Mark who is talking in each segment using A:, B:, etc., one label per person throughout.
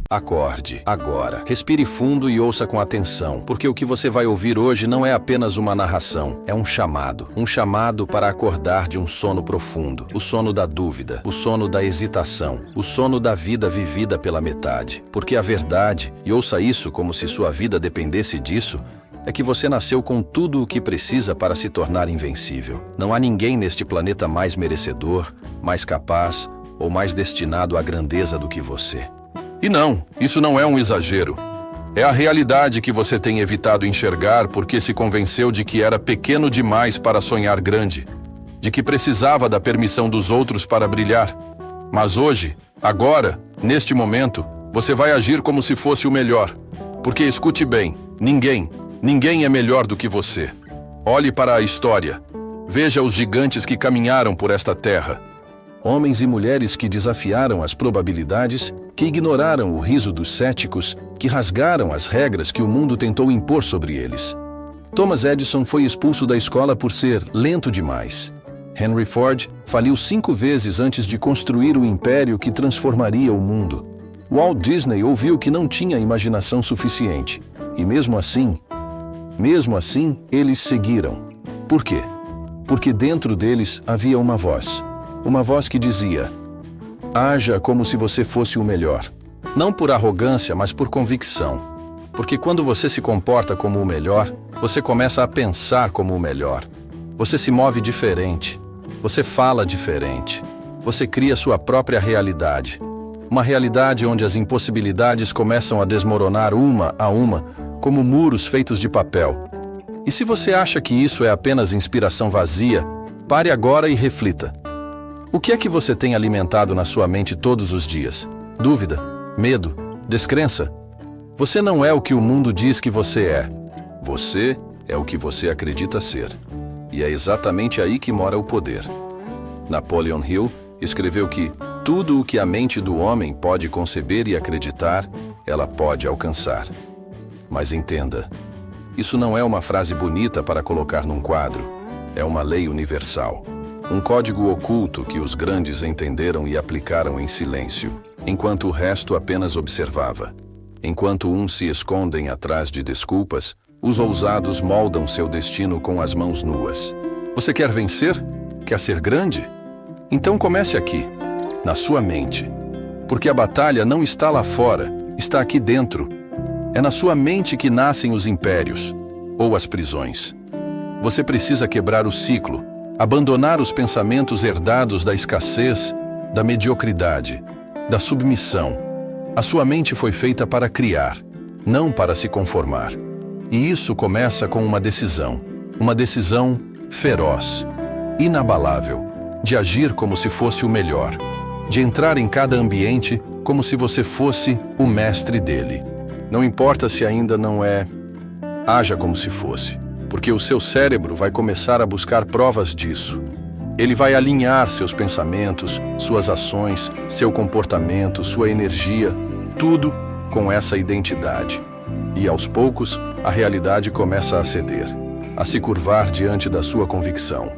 A: Acorde, agora. Respire fundo e ouça com atenção, porque o que você vai ouvir hoje não é apenas uma narração, é um chamado. Um chamado para acordar de um sono profundo, o sono da dúvida, o sono da hesitação, o sono da vida vivida pela metade. Porque a verdade, e ouça isso como se sua vida dependesse disso, é que você nasceu com tudo o que precisa para se tornar invencível. Não há ninguém neste planeta mais merecedor, mais capaz ou mais destinado à grandeza do que você. E não, isso não é um exagero. É a realidade que você tem evitado enxergar porque se convenceu de que era pequeno demais para sonhar grande, de que precisava da permissão dos outros para brilhar. Mas hoje, agora, neste momento, você vai agir como se fosse o melhor. Porque escute bem, ninguém é melhor do que você. Olhe para a história. Veja os gigantes que caminharam por esta terra. Homens e mulheres que desafiaram as probabilidades, que ignoraram o riso dos céticos, que rasgaram as regras que o mundo tentou impor sobre eles. Thomas Edison foi expulso da escola por ser lento demais. Henry Ford faliu 5 vezes antes de construir o império que transformaria o mundo. Walt Disney ouviu que não tinha imaginação suficiente. E mesmo assim, eles seguiram. Por quê? Porque dentro deles havia uma voz que dizia: haja como se você fosse o melhor. Não por arrogância, mas por convicção. Porque quando você se comporta como o melhor, você começa a pensar como o melhor. Você se move diferente. Você fala diferente. Você cria sua própria realidade. Uma realidade onde as impossibilidades começam a desmoronar uma a uma, como muros feitos de papel. E se você acha que isso é apenas inspiração vazia, pare agora e reflita. O que é que você tem alimentado na sua mente todos os dias? Dúvida? Medo? Descrença? Você não é o que o mundo diz que você é. Você é o que você acredita ser. E é exatamente aí que mora o poder. Napoleon Hill escreveu que tudo o que a mente do homem pode conceber e acreditar, ela pode alcançar. Mas entenda, isso não é uma frase bonita para colocar num quadro. É uma lei universal. Um código oculto que os grandes entenderam e aplicaram em silêncio, enquanto o resto apenas observava. Enquanto uns se escondem atrás de desculpas, os ousados moldam seu destino com as mãos nuas. Você quer vencer? Quer ser grande? Então comece aqui, na sua mente. Porque a batalha não está lá fora, está aqui dentro. É na sua mente que nascem os impérios, ou as prisões. Você precisa quebrar o ciclo, abandonar os pensamentos herdados da escassez, da mediocridade, da submissão. A sua mente foi feita para criar, não para se conformar. E isso começa com uma decisão feroz, inabalável, de agir como se fosse o melhor, de entrar em cada ambiente como se você fosse o mestre dele. Não importa se ainda não é, haja como se fosse. Porque o seu cérebro vai começar a buscar provas disso. Ele vai alinhar seus pensamentos, suas ações, seu comportamento, sua energia, tudo com essa identidade. E aos poucos, a realidade começa a ceder, a se curvar diante da sua convicção.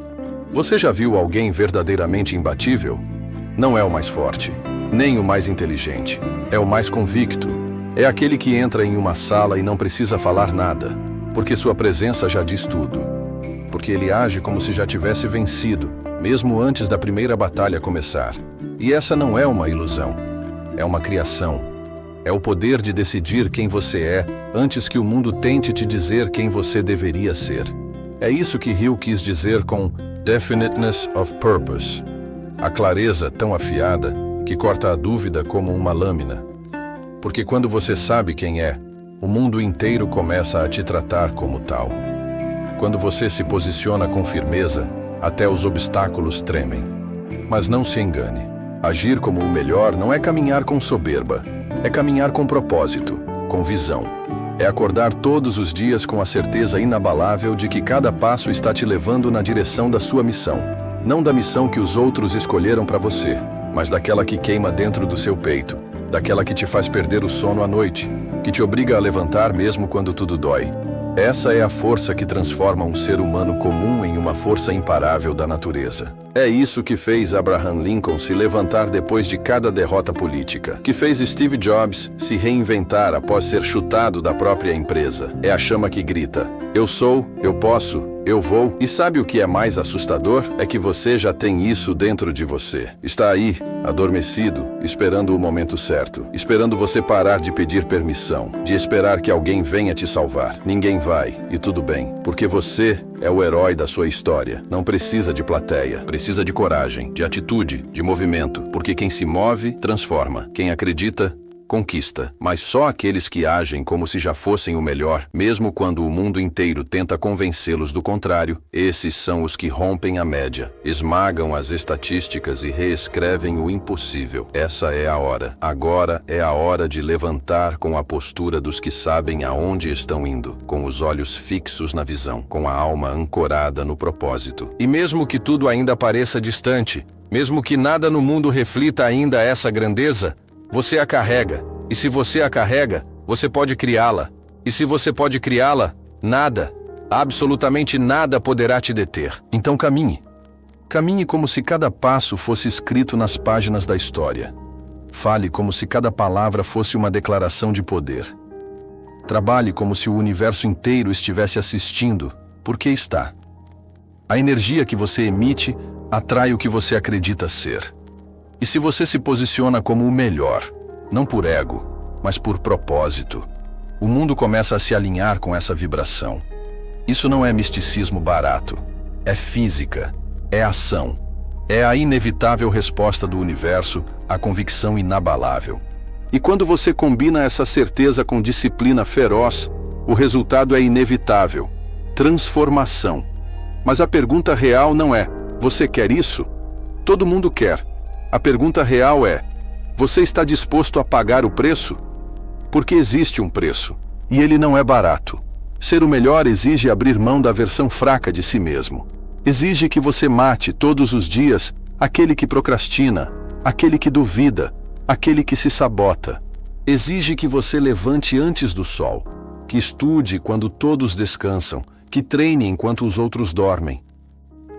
A: Você já viu alguém verdadeiramente imbatível? Não é o mais forte, nem o mais inteligente. É o mais convicto. É aquele que entra em uma sala e não precisa falar nada. Porque sua presença já diz tudo. Porque ele age como se já tivesse vencido, mesmo antes da primeira batalha começar. E essa não é uma ilusão. É uma criação. É o poder de decidir quem você é antes que o mundo tente te dizer quem você deveria ser. É isso que Hill quis dizer com definiteness of purpose. A clareza tão afiada que corta a dúvida como uma lâmina. Porque quando você sabe quem é, o mundo inteiro começa a te tratar como tal. Quando você se posiciona com firmeza, até os obstáculos tremem. Mas não se engane. Agir como o melhor não é caminhar com soberba. É caminhar com propósito, com visão. É acordar todos os dias com a certeza inabalável de que cada passo está te levando na direção da sua missão. Não da missão que os outros escolheram para você, mas daquela que queima dentro do seu peito. Daquela que te faz perder o sono à noite, que te obriga a levantar mesmo quando tudo dói. Essa é a força que transforma um ser humano comum em uma força imparável da natureza. É isso que fez Abraham Lincoln se levantar depois de cada derrota política, que fez Steve Jobs se reinventar após ser chutado da própria empresa. É a chama que grita: eu sou, eu posso, eu vou. E sabe o que é mais assustador? É que você já tem isso dentro de você. Está aí, adormecido, esperando o momento certo, esperando você parar de pedir permissão, de esperar que alguém venha te salvar. Ninguém vai, e tudo bem, porque você é o herói da sua história. Não precisa de plateia, precisa de coragem, de atitude, de movimento, porque quem se move, transforma. Quem acredita, conquista. Mas só aqueles que agem como se já fossem o melhor, mesmo quando o mundo inteiro tenta convencê-los do contrário, esses são os que rompem a média, esmagam as estatísticas e reescrevem o impossível. Essa é a hora. Agora é a hora de levantar com a postura dos que sabem aonde estão indo, com os olhos fixos na visão, com a alma ancorada no propósito. E mesmo que tudo ainda pareça distante, mesmo que nada no mundo reflita ainda essa grandeza, você a carrega, e se você a carrega, você pode criá-la. E se você pode criá-la, nada, absolutamente nada poderá te deter. Então caminhe. Caminhe como se cada passo fosse escrito nas páginas da história. Fale como se cada palavra fosse uma declaração de poder. Trabalhe como se o universo inteiro estivesse assistindo, porque está. A energia que você emite atrai o que você acredita ser. E se você se posiciona como o melhor, não por ego, mas por propósito, o mundo começa a se alinhar com essa vibração. Isso não é misticismo barato, é física, é ação, é a inevitável resposta do universo à convicção inabalável. E quando você combina essa certeza com disciplina feroz, o resultado é inevitável: transformação. Mas a pergunta real não é: você quer isso? Todo mundo quer. A pergunta real é: você está disposto a pagar o preço? Porque existe um preço, e ele não é barato. Ser o melhor exige abrir mão da versão fraca de si mesmo. Exige que você mate todos os dias aquele que procrastina, aquele que duvida, aquele que se sabota. Exige que você levante antes do sol, que estude quando todos descansam, que treine enquanto os outros dormem.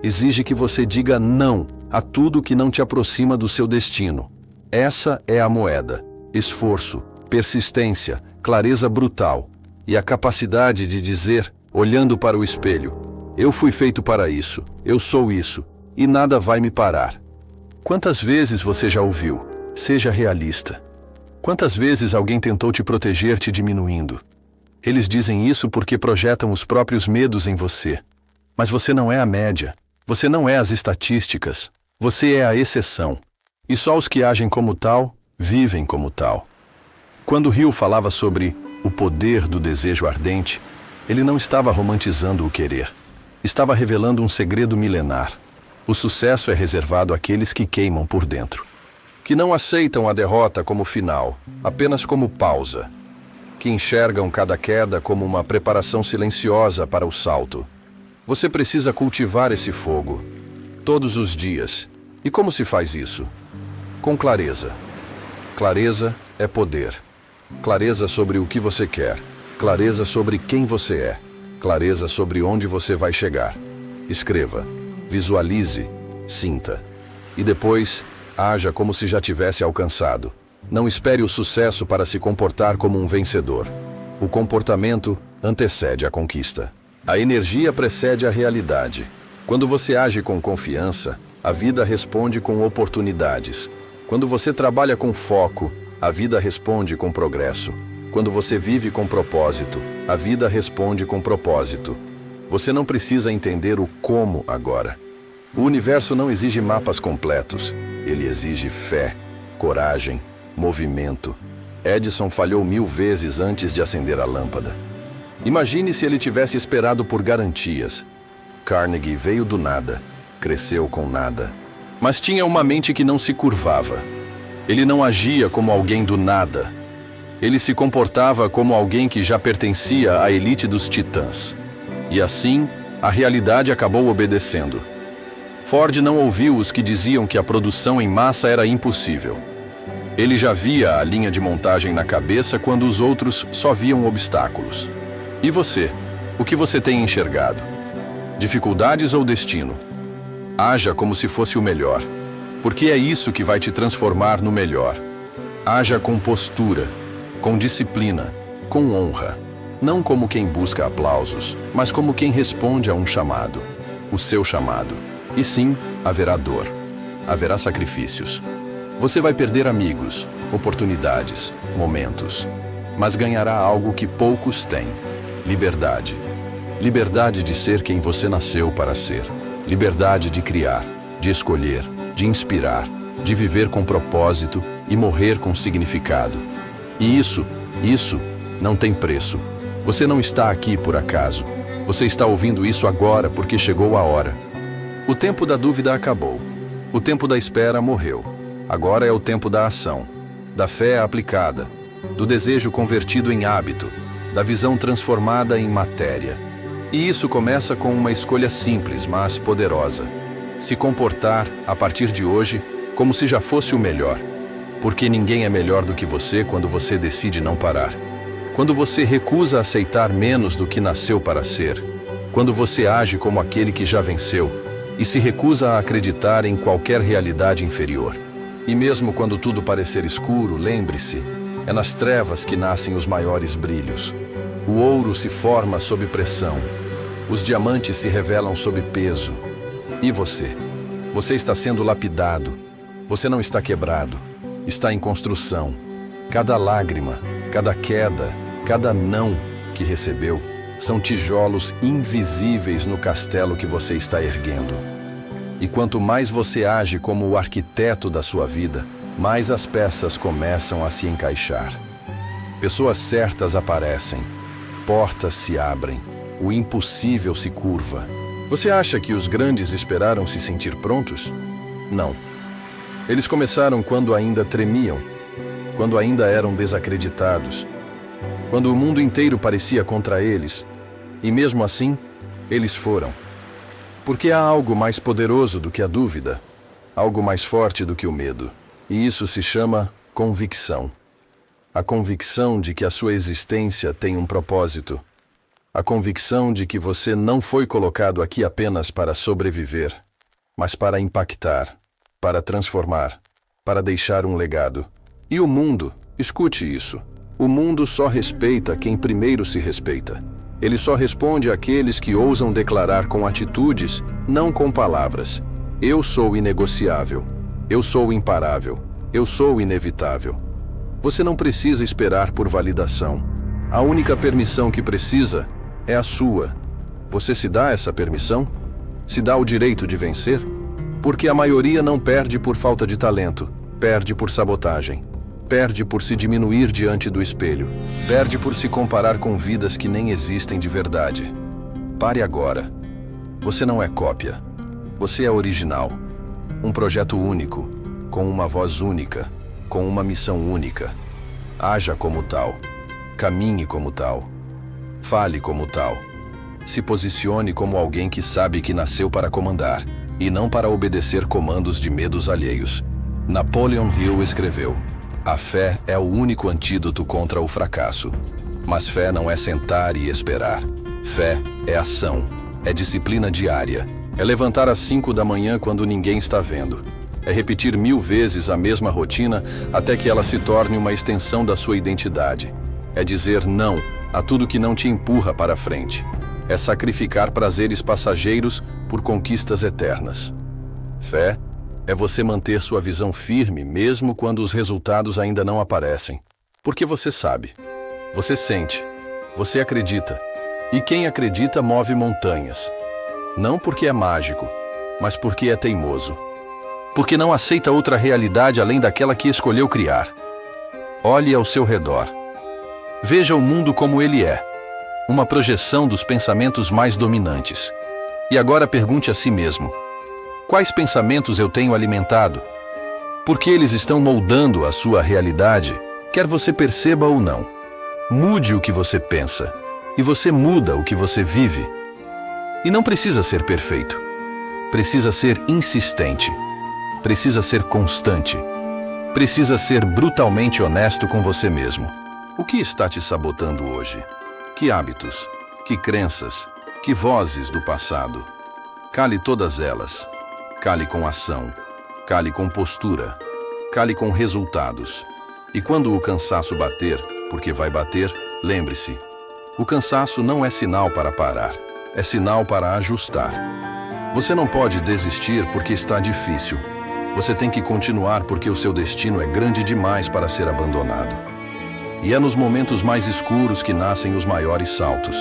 A: Exige que você diga não a tudo que não te aproxima do seu destino. Essa é a moeda: esforço, persistência, clareza brutal e a capacidade de dizer, olhando para o espelho: eu fui feito para isso, eu sou isso, e nada vai me parar. Quantas vezes você já ouviu: seja realista? Quantas vezes alguém tentou te proteger te diminuindo? Eles dizem isso porque projetam os próprios medos em você. Mas você não é a média. Você não é as estatísticas, você é a exceção. E só os que agem como tal, vivem como tal. Quando Hill falava sobre o poder do desejo ardente, ele não estava romantizando o querer. Estava revelando um segredo milenar. O sucesso é reservado àqueles que queimam por dentro. Que não aceitam a derrota como final, apenas como pausa. Que enxergam cada queda como uma preparação silenciosa para o salto. Você precisa cultivar esse fogo, todos os dias. E como se faz isso? Com clareza. Clareza é poder. Clareza sobre o que você quer. Clareza sobre quem você é. Clareza sobre onde você vai chegar. Escreva, visualize, sinta. E depois, haja como se já tivesse alcançado. Não espere o sucesso para se comportar como um vencedor. O comportamento antecede a conquista. A energia precede a realidade. Quando você age com confiança, a vida responde com oportunidades. Quando você trabalha com foco, a vida responde com progresso. Quando você vive com propósito, a vida responde com propósito. Você não precisa entender o como agora. O universo não exige mapas completos. Ele exige fé, coragem, movimento. Edison falhou 1000 vezes antes de acender a lâmpada. Imagine se ele tivesse esperado por garantias. Carnegie veio do nada, cresceu com nada. Mas tinha uma mente que não se curvava. Ele não agia como alguém do nada. Ele se comportava como alguém que já pertencia à elite dos titãs. E assim, a realidade acabou obedecendo. Ford não ouviu os que diziam que a produção em massa era impossível. Ele já via a linha de montagem na cabeça quando os outros só viam obstáculos. E você? O que você tem enxergado? Dificuldades ou destino? Haja como se fosse o melhor, porque é isso que vai te transformar no melhor. Haja com postura, com disciplina, com honra. Não como quem busca aplausos, mas como quem responde a um chamado, o seu chamado. E sim, haverá dor, haverá sacrifícios. Você vai perder amigos, oportunidades, momentos, mas ganhará algo que poucos têm: liberdade. Liberdade de ser quem você nasceu para ser. Liberdade de criar, de escolher, de inspirar, de viver com propósito e morrer com significado. E isso não tem preço. Você não está aqui por acaso. Você está ouvindo isso agora porque chegou a hora. O tempo da dúvida acabou. O tempo da espera morreu. Agora é o tempo da ação, da fé aplicada, do desejo convertido em hábito, da visão transformada em matéria. E isso começa com uma escolha simples, mas poderosa. Se comportar, a partir de hoje, como se já fosse o melhor. Porque ninguém é melhor do que você quando você decide não parar. Quando você recusa aceitar menos do que nasceu para ser. Quando você age como aquele que já venceu e se recusa a acreditar em qualquer realidade inferior. E mesmo quando tudo parecer escuro, lembre-se, é nas trevas que nascem os maiores brilhos. O ouro se forma sob pressão. Os diamantes se revelam sob peso. E você? Você está sendo lapidado. Você não está quebrado. Está em construção. Cada lágrima, cada queda, cada não que recebeu são tijolos invisíveis no castelo que você está erguendo. E quanto mais você age como o arquiteto da sua vida, mais as peças começam a se encaixar. Pessoas certas aparecem, portas se abrem, o impossível se curva. Você acha que os grandes esperaram se sentir prontos? Não. Eles começaram quando ainda tremiam, quando ainda eram desacreditados, quando o mundo inteiro parecia contra eles, e mesmo assim, eles foram. Porque há algo mais poderoso do que a dúvida, algo mais forte do que o medo, e isso se chama convicção. A convicção de que a sua existência tem um propósito. A convicção de que você não foi colocado aqui apenas para sobreviver, mas para impactar, para transformar, para deixar um legado. E o mundo, escute isso, o mundo só respeita quem primeiro se respeita. Ele só responde àqueles que ousam declarar com atitudes, não com palavras: eu sou inegociável, eu sou imparável, eu sou inevitável. Você não precisa esperar por validação. A única permissão que precisa é a sua. Você se dá essa permissão? Se dá o direito de vencer? Porque a maioria não perde por falta de talento, perde por sabotagem. Perde por se diminuir diante do espelho. Perde por se comparar com vidas que nem existem de verdade. Pare agora. Você não é cópia. Você é original. Um projeto único, com uma voz única, com uma missão única. Haja como tal. Caminhe como tal. Fale como tal. Se posicione como alguém que sabe que nasceu para comandar, e não para obedecer comandos de medos alheios. Napoleon Hill escreveu: a fé é o único antídoto contra o fracasso. Mas fé não é sentar e esperar. Fé é ação, é disciplina diária. É levantar às 5 da manhã quando ninguém está vendo. É repetir 1000 vezes a mesma rotina até que ela se torne uma extensão da sua identidade. É dizer não a tudo que não te empurra para frente. É sacrificar prazeres passageiros por conquistas eternas. Fé é você manter sua visão firme mesmo quando os resultados ainda não aparecem. Porque você sabe, você sente, você acredita. E quem acredita move montanhas. Não porque é mágico, mas porque é teimoso. Porque não aceita outra realidade além daquela que escolheu criar. Olhe ao seu redor. Veja o mundo como ele é. Uma projeção dos pensamentos mais dominantes. E agora pergunte a si mesmo: quais pensamentos eu tenho alimentado? Porque eles estão moldando a sua realidade, quer você perceba ou não. Mude o que você pensa, e você muda o que você vive. E não precisa ser perfeito. Precisa ser insistente. Precisa ser constante. Precisa ser brutalmente honesto com você mesmo. O que está te sabotando hoje? Que hábitos? Que que crenças, que vozes do passado. Cale todas elas. Cale com ação. Cale com postura. Cale com resultados. E quando o cansaço bater, porque vai bater, lembre-se, o cansaço não é sinal para parar, é sinal para ajustar. Você não pode desistir porque está difícil. Você tem que continuar porque o seu destino é grande demais para ser abandonado. E é nos momentos mais escuros que nascem os maiores saltos.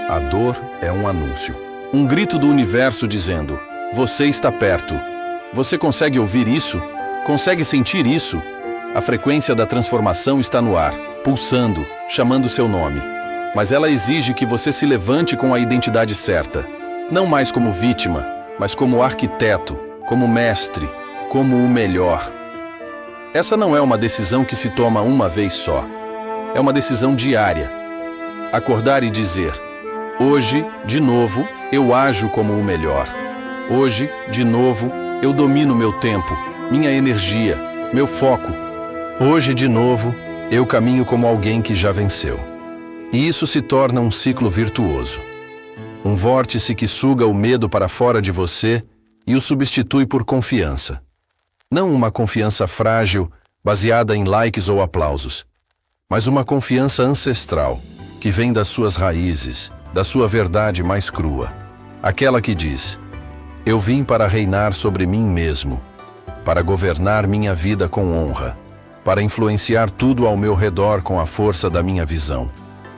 A: A dor é um anúncio. Um grito do universo dizendo: você está perto. Você consegue ouvir isso? Consegue sentir isso? A frequência da transformação está no ar, pulsando, chamando seu nome. Mas ela exige que você se levante com a identidade certa. Não mais como vítima, mas como arquiteto, como mestre, como o melhor. Essa não é uma decisão que se toma uma vez só. É uma decisão diária. Acordar e dizer: hoje, de novo, eu ajo como o melhor. Hoje, de novo, eu domino meu tempo, minha energia, meu foco. Hoje, de novo, eu caminho como alguém que já venceu. E isso se torna um ciclo virtuoso. Um vórtice que suga o medo para fora de você e o substitui por confiança. Não uma confiança frágil, baseada em likes ou aplausos, mas uma confiança ancestral, que vem das suas raízes, da sua verdade mais crua. Aquela que diz: eu vim para reinar sobre mim mesmo, para governar minha vida com honra, para influenciar tudo ao meu redor com a força da minha visão.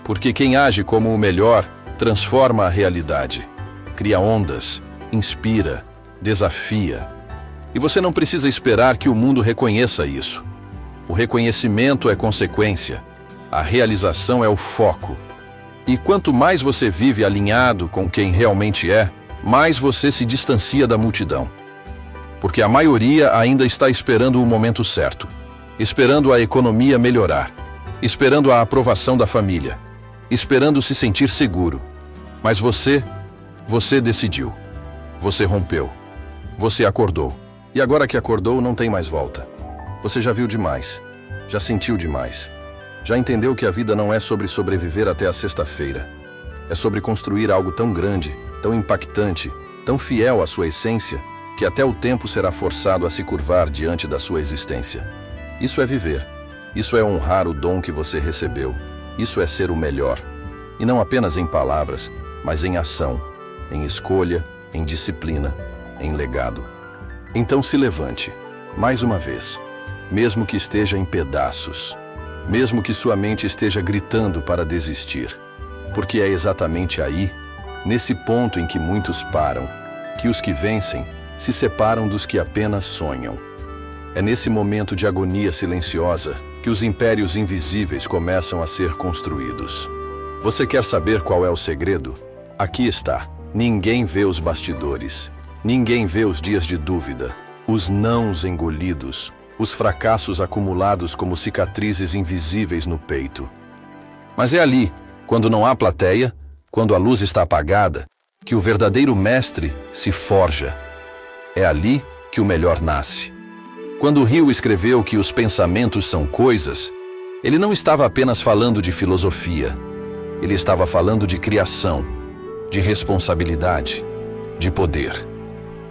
A: Porque quem age como o melhor transforma a realidade, cria ondas, inspira, desafia. E você não precisa esperar que o mundo reconheça isso. O reconhecimento é consequência, a realização é o foco. E quanto mais você vive alinhado com quem realmente é, mais você se distancia da multidão. Porque a maioria ainda está esperando o momento certo, esperando a economia melhorar, esperando a aprovação da família, esperando se sentir seguro. Mas você decidiu. Você rompeu. Você acordou. E agora que acordou, não tem mais volta. Você já viu demais. Já sentiu demais. Já entendeu que a vida não é sobre sobreviver até a sexta-feira. É sobre construir algo tão grande, tão impactante, tão fiel à sua essência, que até o tempo será forçado a se curvar diante da sua existência. Isso é viver. Isso é honrar o dom que você recebeu. Isso é ser o melhor. E não apenas em palavras, mas em ação, em escolha, em disciplina, em legado. Então se levante, mais uma vez, mesmo que esteja em pedaços, mesmo que sua mente esteja gritando para desistir, porque é exatamente aí, nesse ponto em que muitos param, que os que vencem se separam dos que apenas sonham. É nesse momento de agonia silenciosa que os impérios invisíveis começam a ser construídos. Você quer saber qual é o segredo? Aqui está. Ninguém vê os bastidores. Ninguém vê os dias de dúvida, os nãos engolidos, os fracassos acumulados como cicatrizes invisíveis no peito. Mas é ali, quando não há plateia, quando a luz está apagada, que o verdadeiro mestre se forja. É ali que o melhor nasce. Quando Hill escreveu que os pensamentos são coisas, ele não estava apenas falando de filosofia. Ele estava falando de criação, de responsabilidade, de poder.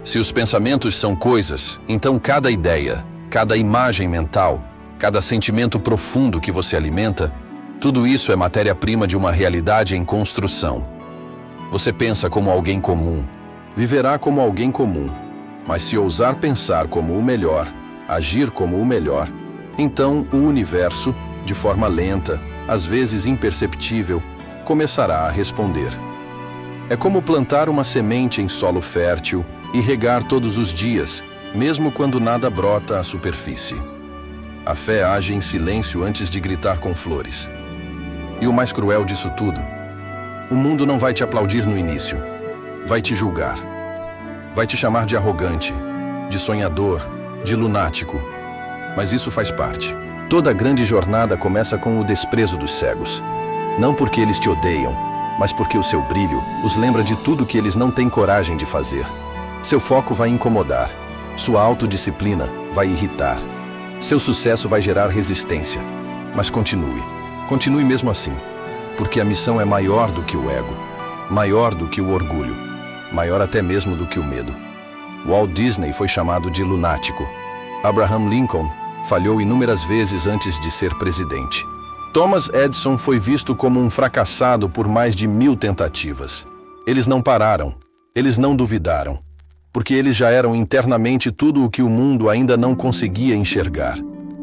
A: Se os pensamentos são coisas, então cada ideia, cada imagem mental, cada sentimento profundo que você alimenta, tudo isso é matéria-prima de uma realidade em construção. Você pensa como alguém comum, viverá como alguém comum, mas se ousar pensar como o melhor, agir como o melhor, então o universo, de forma lenta, às vezes imperceptível, começará a responder. É como plantar uma semente em solo fértil e regar todos os dias, mesmo quando nada brota à superfície. A fé age em silêncio antes de gritar com flores. E o mais cruel disso tudo, o mundo não vai te aplaudir no início. Vai te julgar. Vai te chamar de arrogante, de sonhador, de lunático. Mas isso faz parte. Toda grande jornada começa com o desprezo dos cegos. Não porque eles te odeiam, mas porque o seu brilho os lembra de tudo que eles não têm coragem de fazer. Seu foco vai incomodar. Sua autodisciplina vai irritar. Seu sucesso vai gerar resistência. Mas continue. Continue mesmo assim. Porque a missão é maior do que o ego. maior do que o orgulho, maior até mesmo do que o medo. Walt Disney foi chamado de lunático. Abraham Lincoln falhou inúmeras vezes antes de ser presidente. Thomas Edison foi visto como um fracassado por mais de 1000 tentativas. Eles não pararam, eles não duvidaram, porque eles já eram internamente tudo o que o mundo ainda não conseguia enxergar.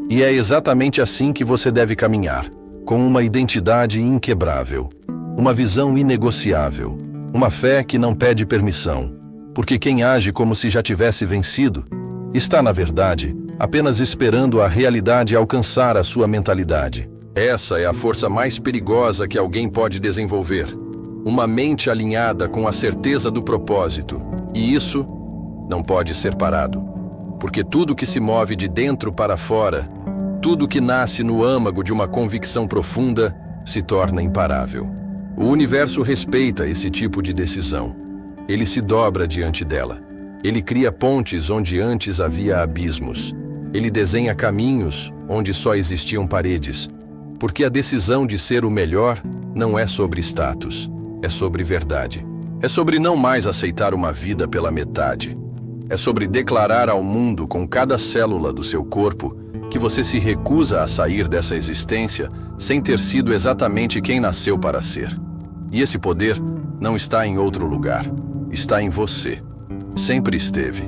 A: E é exatamente assim que você deve caminhar, com uma identidade inquebrável, uma visão inegociável, uma fé que não pede permissão, porque quem age como se já tivesse vencido, está, na verdade, apenas esperando a realidade alcançar a sua mentalidade. Essa é a força mais perigosa que alguém pode desenvolver. Uma mente alinhada com a certeza do propósito. E isso não pode ser parado. Porque tudo que se move de dentro para fora, tudo que nasce no âmago de uma convicção profunda, se torna imparável. O universo respeita esse tipo de decisão. Ele se dobra diante dela. Ele cria pontes onde antes havia abismos. Ele desenha caminhos onde só existiam paredes. Porque a decisão de ser o melhor não é sobre status, é sobre verdade. É sobre não mais aceitar uma vida pela metade. É sobre declarar ao mundo com cada célula do seu corpo que você se recusa a sair dessa existência sem ter sido exatamente quem nasceu para ser. E esse poder não está em outro lugar, está em você. Sempre esteve.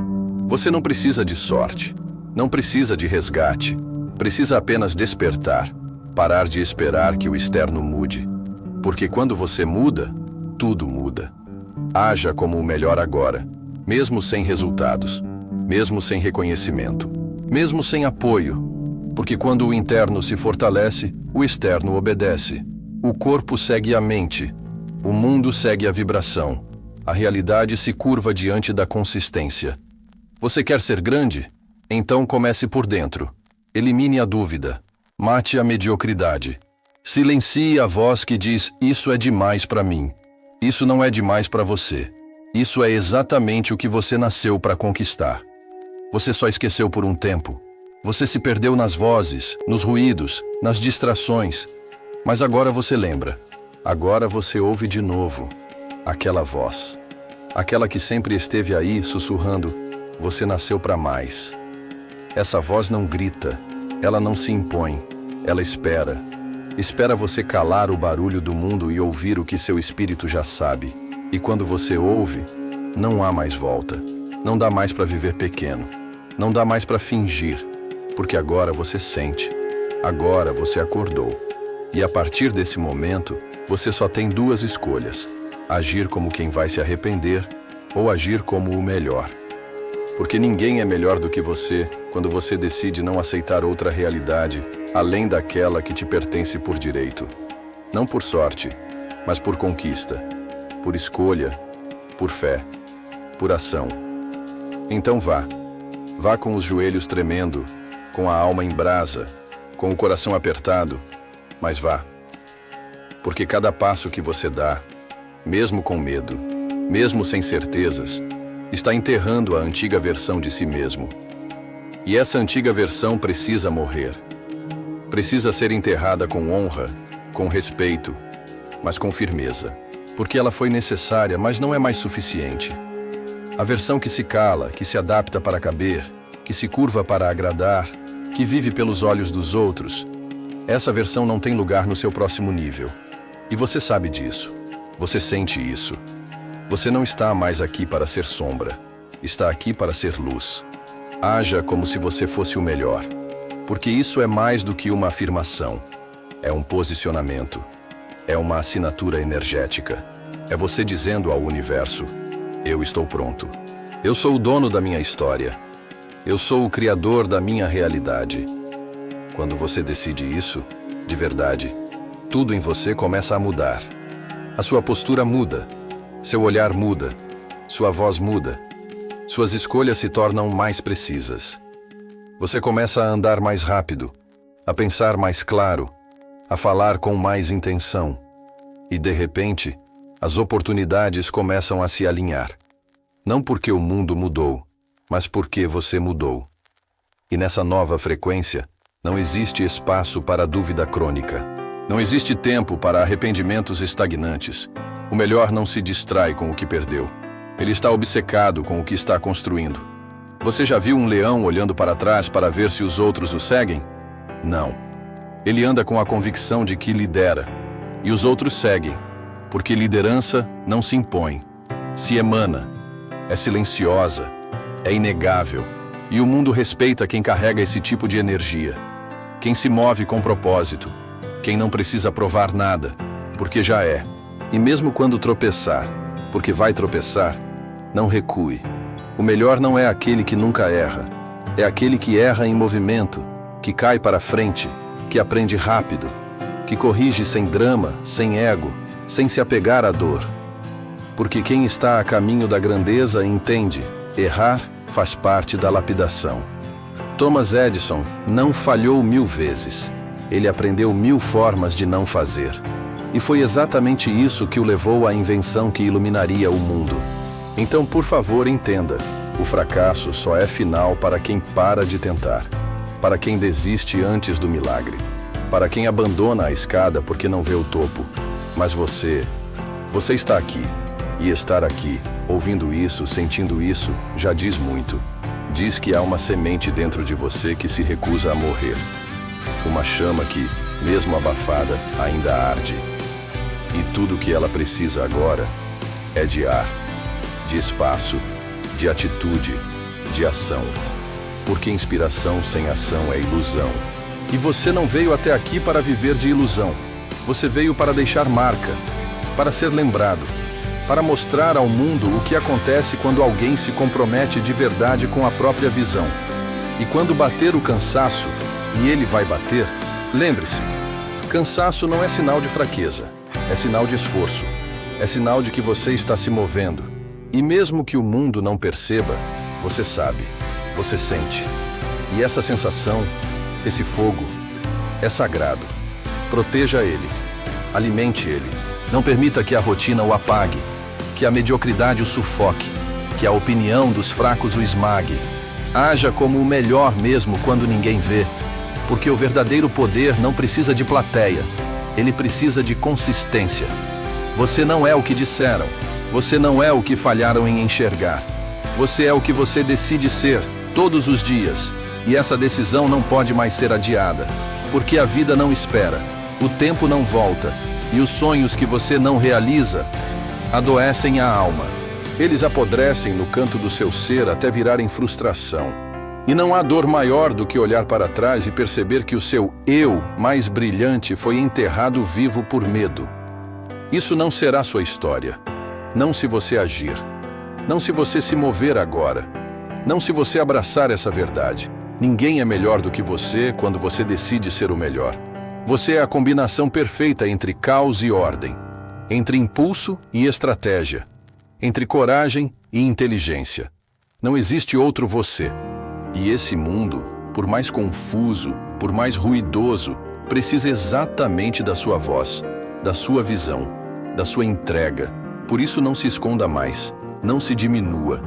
A: Você não precisa de sorte, não precisa de resgate, precisa apenas despertar. Parar de esperar que o externo mude. Porque quando você muda, tudo muda. Haja como o melhor agora, mesmo sem resultados, mesmo sem reconhecimento, mesmo sem apoio. Porque quando o interno se fortalece, o externo obedece. O corpo segue a mente, o mundo segue a vibração. A realidade se curva diante da consistência. Você quer ser grande? Então comece por dentro. Elimine a dúvida. Mate a mediocridade. Silencie a voz que diz: isso é demais para mim. Isso não é demais para você. Isso é exatamente o que você nasceu para conquistar. Você só esqueceu por um tempo. Você se perdeu nas vozes, nos ruídos, nas distrações. Mas agora você lembra. Agora você ouve de novo aquela voz. Aquela que sempre esteve aí sussurrando: você nasceu para mais. Essa voz não grita. Ela não se impõe, ela espera. Espera você calar o barulho do mundo e ouvir o que seu espírito já sabe. E quando você ouve, não há mais volta. Não dá mais para viver pequeno. Não dá mais para fingir. Porque agora você sente. Agora você acordou. E a partir desse momento, você só tem duas escolhas: agir como quem vai se arrepender ou agir como o melhor. Porque ninguém é melhor do que você quando você decide não aceitar outra realidade além daquela que te pertence por direito. Não por sorte, mas por conquista, por escolha, por fé, por ação. Então vá. Vá com os joelhos tremendo, com a alma em brasa, com o coração apertado, mas vá. Porque cada passo que você dá, mesmo com medo, mesmo sem certezas, está enterrando a antiga versão de si mesmo. E essa antiga versão precisa morrer. Precisa ser enterrada com honra, com respeito, mas com firmeza. Porque ela foi necessária, mas não é mais suficiente. A versão que se cala, que se adapta para caber, que se curva para agradar, que vive pelos olhos dos outros, essa versão não tem lugar no seu próximo nível. E você sabe disso. Você sente isso. Você não está mais aqui para ser sombra. Está aqui para ser luz. Haja como se você fosse o melhor. Porque isso é mais do que uma afirmação. É um posicionamento. É uma assinatura energética. É você dizendo ao universo: eu estou pronto. Eu sou o dono da minha história. Eu sou o criador da minha realidade. Quando você decide isso, de verdade, tudo em você começa a mudar. A sua postura muda. Seu olhar muda, sua voz muda, suas escolhas se tornam mais precisas. Você começa a andar mais rápido, a pensar mais claro, a falar com mais intenção. E, de repente, as oportunidades começam a se alinhar. Não porque o mundo mudou, mas porque você mudou. E nessa nova frequência, não existe espaço para dúvida crônica. Não existe tempo para arrependimentos estagnantes. O melhor não se distrai com o que perdeu. Ele está obcecado com o que está construindo. Você já viu um leão olhando para trás para ver se os outros o seguem? Não. Ele anda com a convicção de que lidera. E os outros seguem, porque liderança não se impõe, se emana, é silenciosa, é inegável. E o mundo respeita quem carrega esse tipo de energia. Quem se move com propósito. Quem não precisa provar nada, porque já é. E mesmo quando tropeçar, porque vai tropeçar, não recue. O melhor não é aquele que nunca erra. É aquele que erra em movimento, que cai para frente, que aprende rápido, que corrige sem drama, sem ego, sem se apegar à dor. Porque quem está a caminho da grandeza entende, errar faz parte da lapidação. Thomas Edison não falhou 1000 vezes. Ele aprendeu 1000 formas de não fazer. E foi exatamente isso que o levou à invenção que iluminaria o mundo. Então, por favor, entenda. O fracasso só é final para quem para de tentar. Para quem desiste antes do milagre. Para quem abandona a escada porque não vê o topo. Mas você está aqui. E estar aqui, ouvindo isso, sentindo isso, já diz muito. Diz que há uma semente dentro de você que se recusa a morrer. Uma chama que, mesmo abafada, ainda arde. E tudo o que ela precisa agora é de ar, de espaço, de atitude, de ação. Porque inspiração sem ação é ilusão. E você não veio até aqui para viver de ilusão. Você veio para deixar marca, para ser lembrado, para mostrar ao mundo o que acontece quando alguém se compromete de verdade com a própria visão. E quando bater o cansaço, e ele vai bater, lembre-se, cansaço não é sinal de fraqueza, é sinal de esforço, é sinal de que você está se movendo. E mesmo que o mundo não perceba, você sabe, você sente. E essa sensação, esse fogo, é sagrado. Proteja ele, alimente ele. Não permita que a rotina o apague, que a mediocridade o sufoque, que a opinião dos fracos o esmague. Haja como o melhor mesmo quando ninguém vê, porque o verdadeiro poder não precisa de plateia, ele precisa de consistência. Você não é o que disseram, você não é o que falharam em enxergar. Você é o que você decide ser, todos os dias, e essa decisão não pode mais ser adiada, porque a vida não espera, o tempo não volta, e os sonhos que você não realiza adoecem a alma. Eles apodrecem no canto do seu ser até virarem frustração. E não há dor maior do que olhar para trás e perceber que o seu eu mais brilhante foi enterrado vivo por medo. Isso não será sua história. Não se você agir. Não se você se mover agora. Não se você abraçar essa verdade. Ninguém é melhor do que você quando você decide ser o melhor. Você é a combinação perfeita entre caos e ordem, entre impulso e estratégia, entre coragem e inteligência. Não existe outro você. E esse mundo, por mais confuso, por mais ruidoso, precisa exatamente da sua voz, da sua visão, da sua entrega. Por isso não se esconda mais, não se diminua,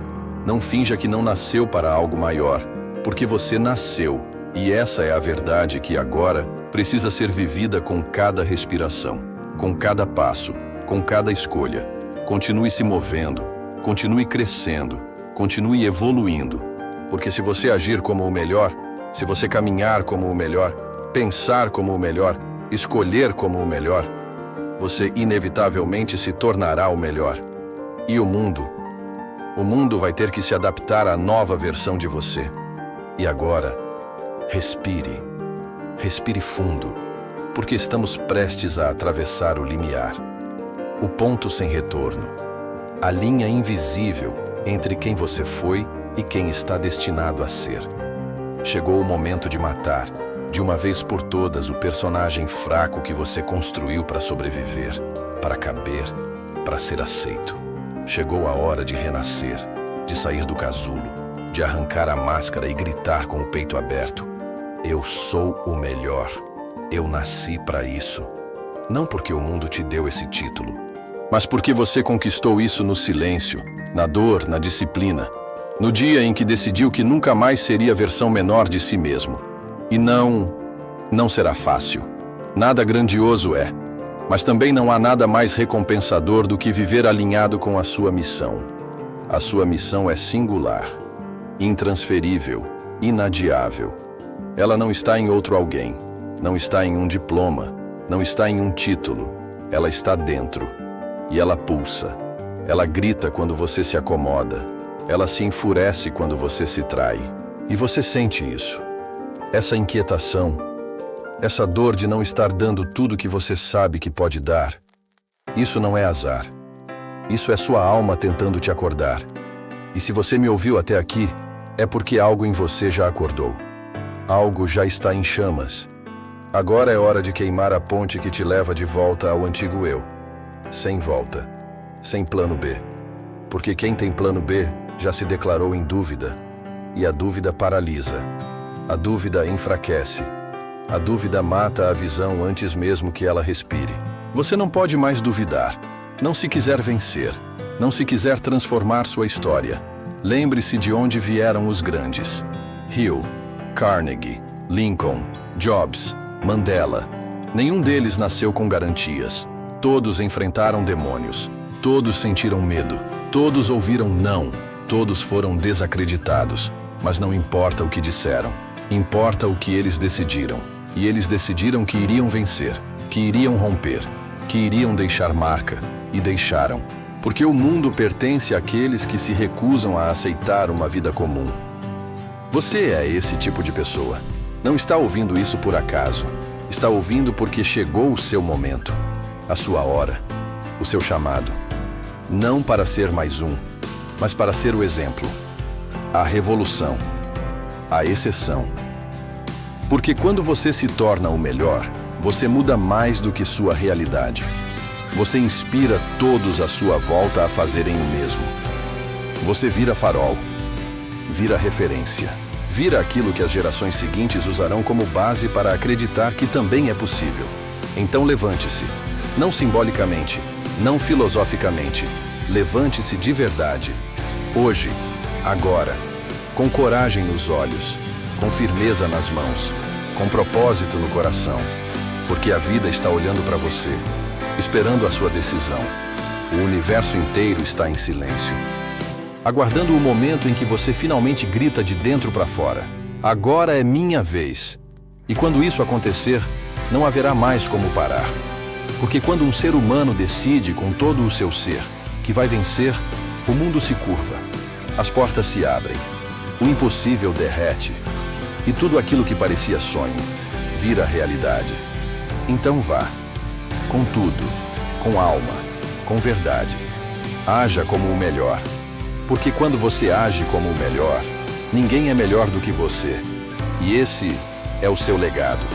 A: não finja que não nasceu para algo maior, porque você nasceu, e essa é a verdade que agora precisa ser vivida com cada respiração, com cada passo, com cada escolha. Continue se movendo, continue crescendo, continue evoluindo. Porque se você agir como o melhor, se você caminhar como o melhor, pensar como o melhor, escolher como o melhor, você inevitavelmente se tornará o melhor. E o mundo vai ter que se adaptar à nova versão de você. E agora, respire. Respire fundo, porque estamos prestes a atravessar o limiar. O ponto sem retorno. A linha invisível entre quem você foi e quem está destinado a ser. Chegou o momento de matar, de uma vez por todas, o personagem fraco que você construiu para sobreviver, para caber, para ser aceito. Chegou a hora de renascer, de sair do casulo, de arrancar a máscara e gritar com o peito aberto: eu sou o melhor. Eu nasci para isso. Não porque o mundo te deu esse título, mas porque você conquistou isso no silêncio, na dor, na disciplina. No dia em que decidiu que nunca mais seria a versão menor de si mesmo. E não será fácil. Nada grandioso é. Mas também não há nada mais recompensador do que viver alinhado com a sua missão. A sua missão é singular, intransferível, inadiável. Ela não está em outro alguém, não está em um diploma, não está em um título. Ela está dentro. E ela pulsa. Ela grita quando você se acomoda. Ela se enfurece quando você se trai. E você sente isso. Essa inquietação, essa dor de não estar dando tudo que você sabe que pode dar. Isso não é azar. Isso é sua alma tentando te acordar. E se você me ouviu até aqui, é porque algo em você já acordou. Algo já está em chamas. Agora é hora de queimar a ponte que te leva de volta ao antigo eu. Sem volta. Sem plano B. Porque quem tem plano B já se declarou em dúvida. E a dúvida paralisa. A dúvida enfraquece. A dúvida mata a visão antes mesmo que ela respire. Você não pode mais duvidar. Não se quiser vencer. Não se quiser transformar sua história. Lembre-se de onde vieram os grandes. Hill, Carnegie, Lincoln, Jobs, Mandela. Nenhum deles nasceu com garantias. Todos enfrentaram demônios. Todos sentiram medo. Todos ouviram não. Todos foram desacreditados. Mas não importa o que disseram. Importa o que eles decidiram. E eles decidiram que iriam vencer, que iriam romper, que iriam deixar marca. E deixaram. Porque o mundo pertence àqueles que se recusam a aceitar uma vida comum. Você é esse tipo de pessoa. Não está ouvindo isso por acaso. Está ouvindo porque chegou o seu momento. A sua hora, o seu chamado. Não para ser mais um, mas para ser o exemplo. A revolução. A exceção. Porque quando você se torna o melhor, você muda mais do que sua realidade. Você inspira todos à sua volta a fazerem o mesmo. Você vira farol. Vira referência. Vira aquilo que as gerações seguintes usarão como base para acreditar que também é possível. Então levante-se. Não simbolicamente, não filosoficamente. Levante-se de verdade. Hoje, agora. Com coragem nos olhos, com firmeza nas mãos, com propósito no coração. Porque a vida está olhando para você, esperando a sua decisão. O universo inteiro está em silêncio, aguardando o momento em que você finalmente grita de dentro para fora. Agora é minha vez. E quando isso acontecer, não haverá mais como parar. Porque quando um ser humano decide com todo o seu ser que vai vencer, o mundo se curva, as portas se abrem, o impossível derrete, e tudo aquilo que parecia sonho vira realidade. Então vá, com tudo, com alma, com verdade. Haja como o melhor. Porque quando você age como o melhor, ninguém é melhor do que você. E esse é o seu legado.